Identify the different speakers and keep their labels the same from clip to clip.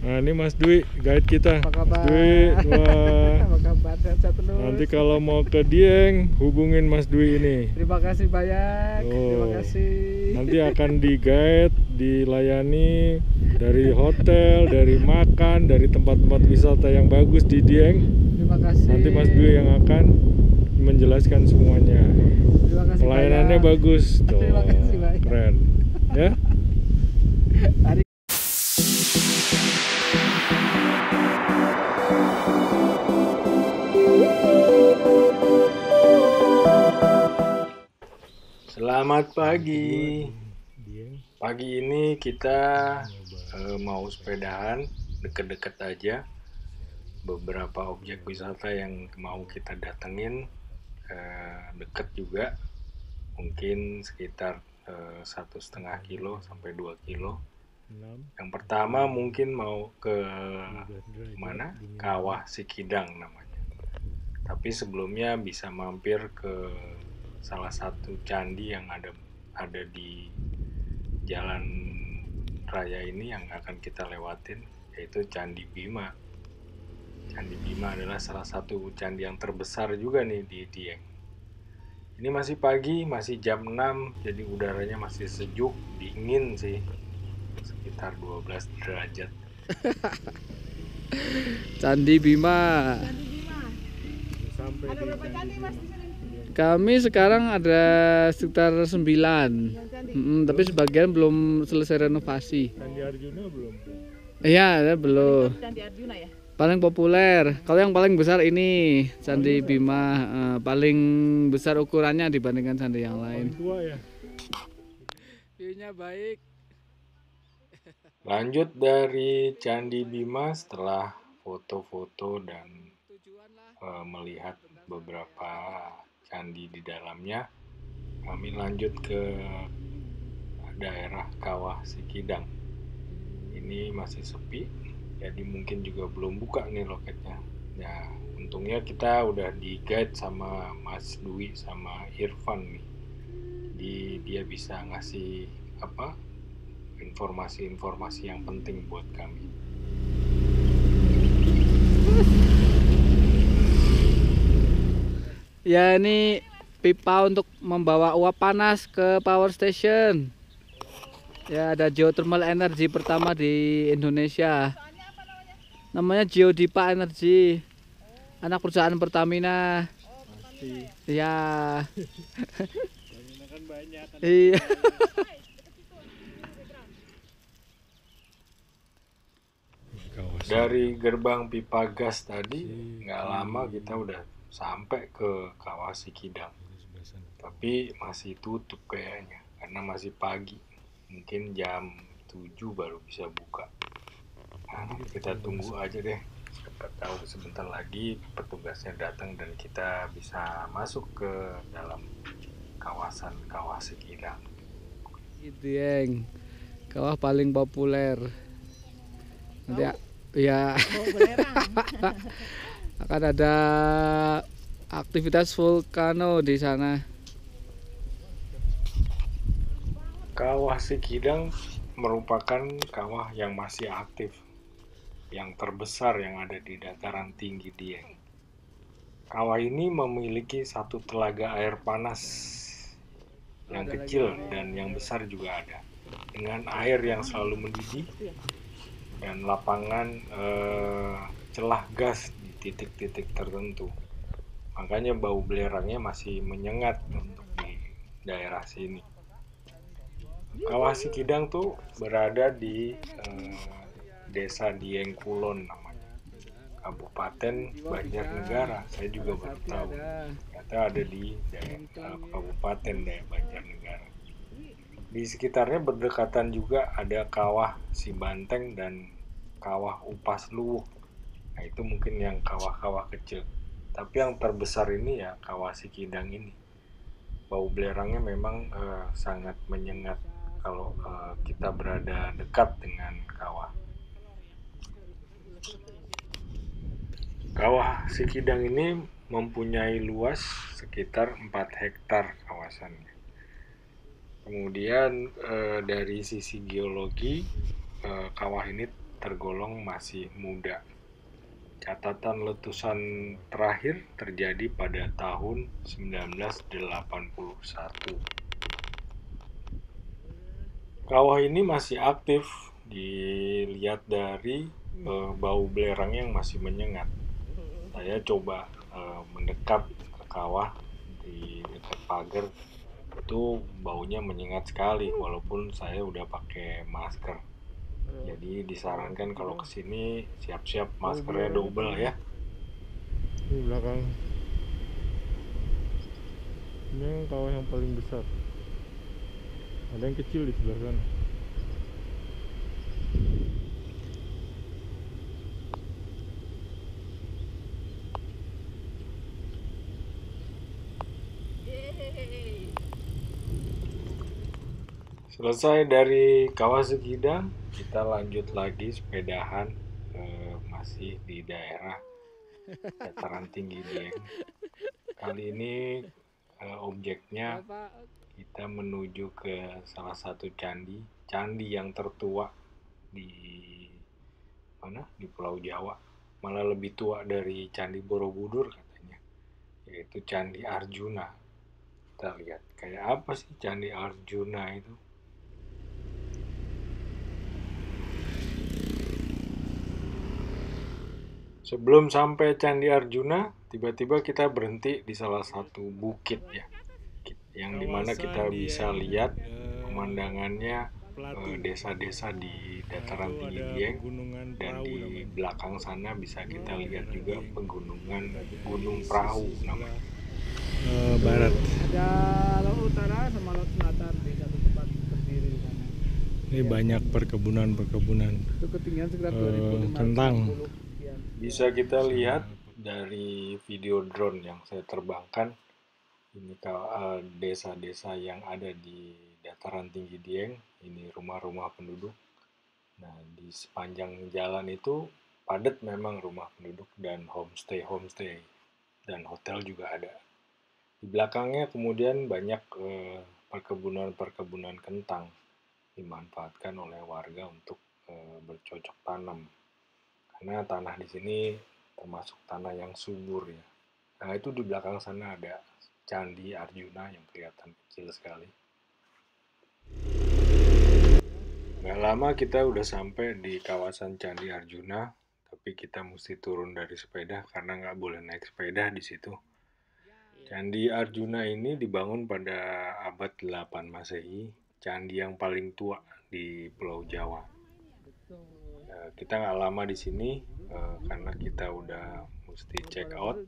Speaker 1: Nah ini Mas Dwi, guide kita.
Speaker 2: Apa kabar?
Speaker 1: Mas Dwi, wah.
Speaker 2: Apa kabar? Sehat-sehat terus.
Speaker 1: Nanti kalau mau ke Dieng, hubungin Mas Dwi ini.
Speaker 2: Terima kasih banyak.
Speaker 1: Oh,
Speaker 2: Terima kasih.
Speaker 1: nanti akan di guide, dilayani dari hotel, dari makan, dari tempat-tempat wisata yang bagus di Dieng.
Speaker 2: Terima kasih.
Speaker 1: Nanti Mas Dwi yang akan menjelaskan semuanya.
Speaker 2: Terima kasih
Speaker 1: Pelayanannya
Speaker 2: banyak.
Speaker 1: bagus, tuh,
Speaker 2: Terima kasih banyak.
Speaker 1: keren, ya.
Speaker 2: Hari
Speaker 3: Selamat pagi. Pagi ini kita mau sepedahan deket-deket aja. Beberapa objek wisata yang mau kita datengin deket juga. Mungkin sekitar 1,5 kilo sampai 2 kilo. Yang pertama mungkin mau ke mana? Kawah Sikidang namanya. Tapi sebelumnya bisa mampir ke salah satu candi yang ada di jalan raya ini yang akan kita lewatin, yaitu Candi Bima. Candi Bima adalah salah satu candi yang terbesar juga nih di Dieng. Ini masih pagi, masih jam 6, jadi udaranya masih sejuk, dingin sih, sekitar 12 derajat.
Speaker 2: Candi Bima.
Speaker 4: Ada berapa candi Mas di sini?
Speaker 2: Kami sekarang ada sekitar 9. Tapi sebagian belum selesai renovasi.
Speaker 1: Candi Arjuna belum?
Speaker 2: Iya, belum.
Speaker 4: Candi Arjuna ya?
Speaker 2: Paling populer. Kalau yang paling besar ini Candi Bima, paling besar ukurannya dibandingkan candi yang lain.
Speaker 1: Tua ya?
Speaker 2: View-nya baik.
Speaker 3: Lanjut dari Candi Bima setelah foto-foto dan melihat beberapa candi di dalamnya, kami lanjut ke daerah Kawah Sikidang. Ini masih sepi, jadi mungkin juga belum buka nih loketnya. Ya, untungnya kita udah di guide sama Mas Dwi sama Irfan nih. Jadi dia bisa ngasih informasi-informasi yang penting buat kami.
Speaker 2: Ya, ini pipa untuk membawa uap panas ke power station. Ya, ada geothermal energy pertama di Indonesia. Namanya Geodipa Energy. Anak perusahaan Pertamina. Ya.
Speaker 1: Pertamina kan banyak kan.
Speaker 2: Iya.
Speaker 3: Dari gerbang pipa gas tadi nggak lama kita udah sampai ke Kawah Sikidang, tapi masih tutup kayaknya karena masih pagi, mungkin jam 7 baru bisa buka. Nah, kita tunggu aja deh, siapa tahu sebentar lagi petugasnya datang dan kita bisa masuk ke dalam kawasan Kawah Sikidang.
Speaker 2: Dieng, kawah paling populer. Nanti ya akan ada aktivitas vulkano di sana.
Speaker 3: Kawah Sikidang merupakan kawah yang masih aktif, yang terbesar yang ada di dataran tinggi Dieng. Kawah ini memiliki satu telaga air panas yang kecil dan yang besar juga ada, dengan air yang selalu mendidih dan lapangan celah gas di titik-titik tertentu. Makanya bau belerangnya masih menyengat untuk di daerah sini. Kawah Sikidang tuh berada di desa Dieng Kulon namanya, Kabupaten Banjarnegara. Saya juga baru tahu, ternyata ada di Kabupaten Banjarnegara. Di sekitarnya berdekatan juga ada Kawah Sibanteng dan Kawah Upas Luwuk. Nah, itu mungkin yang kawah-kawah kecil. Tapi yang terbesar ini ya Kawah Sikidang ini. Bau belerangnya memang sangat menyengat kalau kita berada dekat dengan kawah. Kawah Sikidang ini mempunyai luas sekitar 4 hektar kawasannya. Kemudian dari sisi geologi, kawah ini tergolong masih muda. Catatan letusan terakhir terjadi pada tahun 1981. Kawah ini masih aktif, dilihat dari bau belerang yang masih menyengat. Saya coba mendekat ke kawah di dekat pagar, itu baunya menyengat sekali walaupun saya udah pakai masker. Jadi disarankan kalau kesini siap-siap maskernya double ya.
Speaker 1: Ini belakang. Ini yang kawah yang paling besar. Ada yang kecil di sebelah sana.
Speaker 3: Selesai dari Kawah Sekidang, kita lanjut lagi sepedahan masih di daerah dataran tinggi Dieng. Kali ini objeknya kita menuju ke salah satu candi yang tertua di mana? Di Pulau Jawa. Malah lebih tua dari Candi Borobudur katanya, yaitu Candi Arjuna. Kita lihat kayak apa sih Candi Arjuna itu. Sebelum sampai Candi Arjuna, tiba-tiba kita berhenti di salah satu bukit ya, yang dimana kita bisa lihat pemandangannya desa-desa di dataran tinggi Dieng, dan di belakang sana bisa kita lihat juga pegunungan Gunung Perahu namanya.
Speaker 1: Barat.
Speaker 2: Ada laut utara sama laut selatan di satu tempat berdiri di sana.
Speaker 1: Ini banyak perkebunan.
Speaker 2: Itu ketinggian sekitar 2500
Speaker 1: kentang.
Speaker 2: sekian.
Speaker 3: Bisa kita lihat dari video drone yang saya terbangkan, ini desa-desa yang ada di dataran tinggi Dieng, ini rumah-rumah penduduk. Nah, di sepanjang jalan itu padat memang rumah penduduk dan homestay dan hotel juga ada. Di belakangnya kemudian banyak perkebunan kentang dimanfaatkan oleh warga untuk bercocok tanam. Karena tanah di sini termasuk tanah yang subur ya. Nah, itu di belakang sana ada Candi Arjuna yang kelihatan kecil sekali. Gak lama kita udah sampai di kawasan Candi Arjuna, tapi kita mesti turun dari sepeda karena nggak boleh naik sepeda di situ. Candi Arjuna ini dibangun pada abad 8 Masehi, candi yang paling tua di Pulau Jawa. Kita nggak lama di sini karena kita udah mesti check out.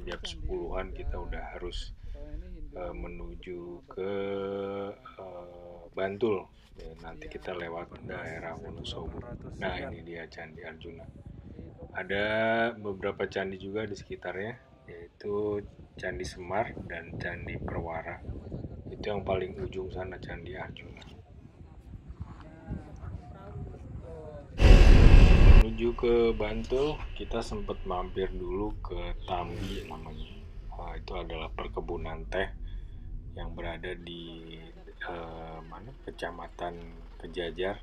Speaker 3: Jam 10-an kita udah harus menuju ke Bantul. Nanti kita lewat daerah Wonosobo. Nah, ini dia Candi Arjuna. Ada beberapa candi juga di sekitarnya, yaitu Candi Semar dan Candi Perwara. Itu yang paling ujung sana, Candi Arjuna. Menuju ke Bantul, kita sempat mampir dulu ke Tambi namanya. Itu adalah perkebunan teh yang berada di Kecamatan Kejajar,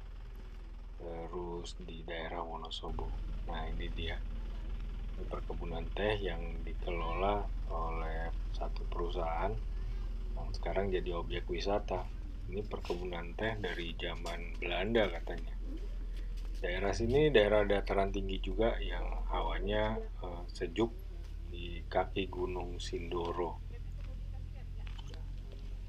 Speaker 3: terus di daerah Wonosobo. Nah, ini dia perkebunan teh yang dikelola oleh satu perusahaan yang sekarang jadi objek wisata. Ini perkebunan teh dari zaman Belanda katanya. Daerah sini daerah dataran tinggi juga yang hawanya sejuk di kaki Gunung Sindoro.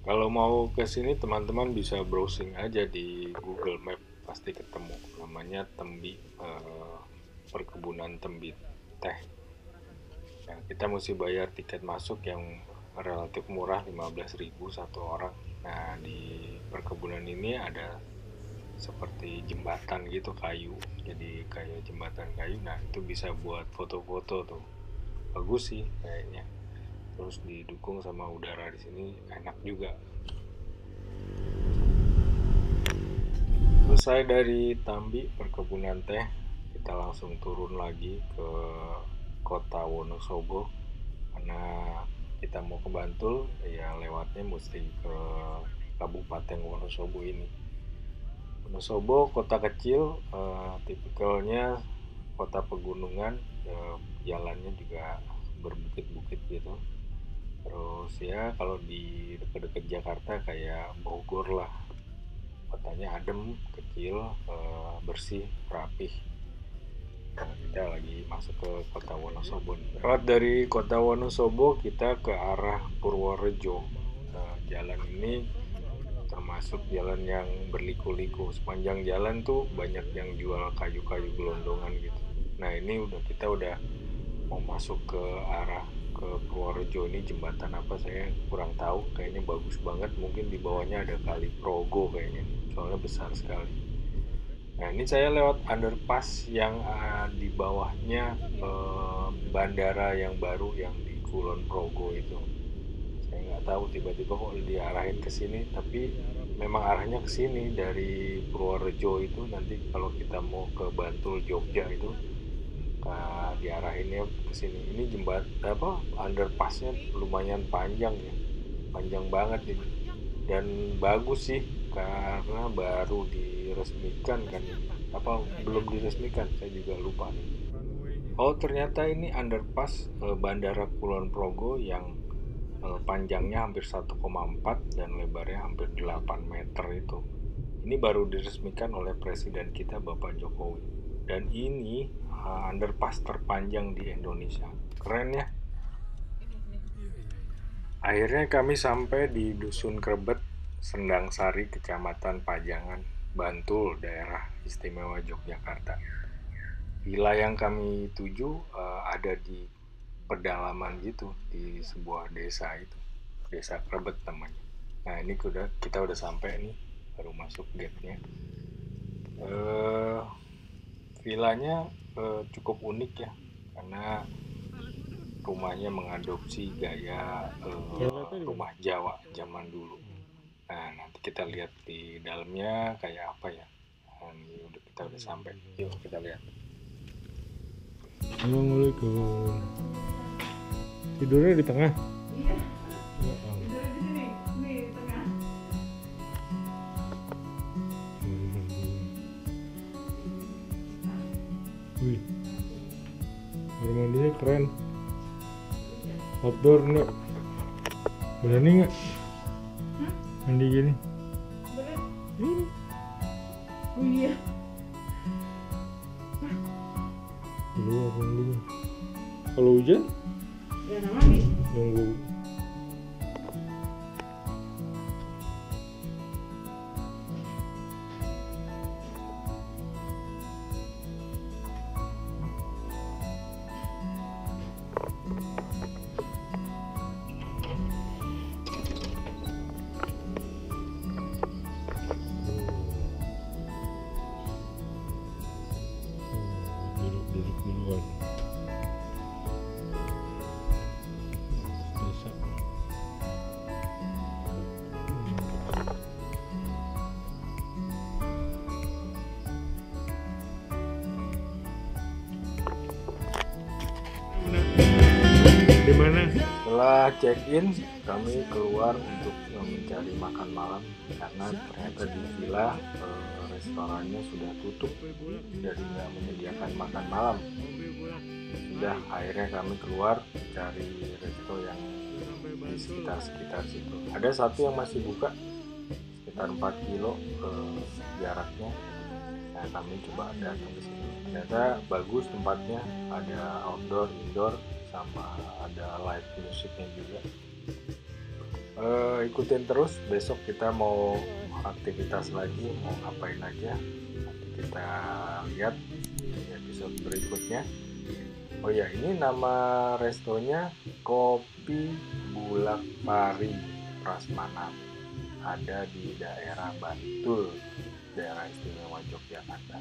Speaker 3: Kalau mau ke sini teman-teman bisa browsing aja di Google Map, pasti ketemu. Namanya Tembi, perkebunan Tembi teh. Ya, kita mesti bayar tiket masuk yang relatif murah, 15.000 satu orang. Nah, di perkebunan ini ada seperti jembatan gitu kayu, jadi kayak jembatan kayu. Nah, itu bisa buat foto-foto tuh, bagus sih kayaknya. Terus didukung sama udara di sini enak juga. Selesai dari Tambi perkebunan teh, kita langsung turun lagi ke kota Wonosobo karena kita mau ke Bantul ya lewatnya mesti ke Kabupaten Wonosobo ini. Wonosobo kota kecil, tipikalnya kota pegunungan, jalannya juga berbukit-bukit gitu. Terus ya kalau di dekat-dekat Jakarta kayak Bogor lah, kotanya adem, kecil, bersih, rapih. Nah, kita lagi masuk ke kota Wonosobo nih. Lewat dari kota Wonosobo kita ke arah Purworejo. Jalan ini termasuk jalan yang berliku-liku. Sepanjang jalan tuh banyak yang jual kayu-kayu gelondongan gitu. Nah ini kita udah mau masuk ke arah ke Purworejo. Ini jembatan apa saya kurang tahu. Kayaknya bagus banget. Mungkin di bawahnya ada kali Progo kayaknya. Soalnya besar sekali. Nah ini saya lewat underpass yang di bawahnya bandara yang baru yang di Kulon Progo itu. Saya nggak tahu tiba-tiba kok diarahin ke sini, tapi memang arahnya ke sini dari Purworejo itu. Nanti kalau kita mau ke Bantul Jogja itu diarahinnya ke sini. Ini underpassnya lumayan panjang ya, panjang banget ini, dan bagus sih karena baru diresmikan kan, belum diresmikan, saya juga lupa nih. Oh ternyata ini underpass Bandara Kulon Progo yang panjangnya hampir 1,4 dan lebarnya hampir 8 meter itu. Ini baru diresmikan oleh Presiden kita Bapak Jokowi. Dan ini underpass terpanjang di Indonesia. Keren ya. Akhirnya kami sampai di Dusun Krebet, Sendang Sari, Kecamatan Pajangan, Bantul, daerah istimewa Yogyakarta. Villa yang kami tuju ada di pedalaman gitu, di sebuah desa itu, Desa Krebet namanya. Nah ini kita udah sampai nih, baru masuk gate-nya. Villanya cukup unik ya, karena rumahnya mengadopsi gaya rumah Jawa zaman dulu. Nah nanti kita lihat di dalamnya kayak apa ya. Nah, ini kita udah sampai, yuk kita lihat.
Speaker 1: Assalamualaikum. Tidurnya di tengah?
Speaker 4: Iya. Tidurnya di sini, di tengah.
Speaker 1: Wih, kamar mandinya keren. Outdoor nih. Berani nggak? Mandi gini?
Speaker 4: Bener.
Speaker 1: Ini.
Speaker 4: Oh iya.
Speaker 1: Keluar dulu. Kalau hujan?
Speaker 4: Ya mandi.
Speaker 1: Nunggu. Duduk duluan. Desa. Di mana?
Speaker 3: Setelah check-in, kami keluar untuk mencari makan malam karena ternyata di villa restorannya sudah tutup, jadi nggak menyediakan makan malam. Sudah, akhirnya kami keluar cari resto yang di sekitar situ. Ada satu yang masih buka, sekitar 4 kilo jaraknya. Nah, kami coba datang ke situ. Ternyata bagus tempatnya, ada outdoor, indoor, sama ada live musiknya juga. Ikutin terus, besok kita mau aktivitas lagi, mau ngapain aja, nanti kita lihat di episode berikutnya. Oh ya, ini nama restonya Kopi Bulak Pari Prasmanan, ada di daerah Bantul, daerah istimewa Yogyakarta.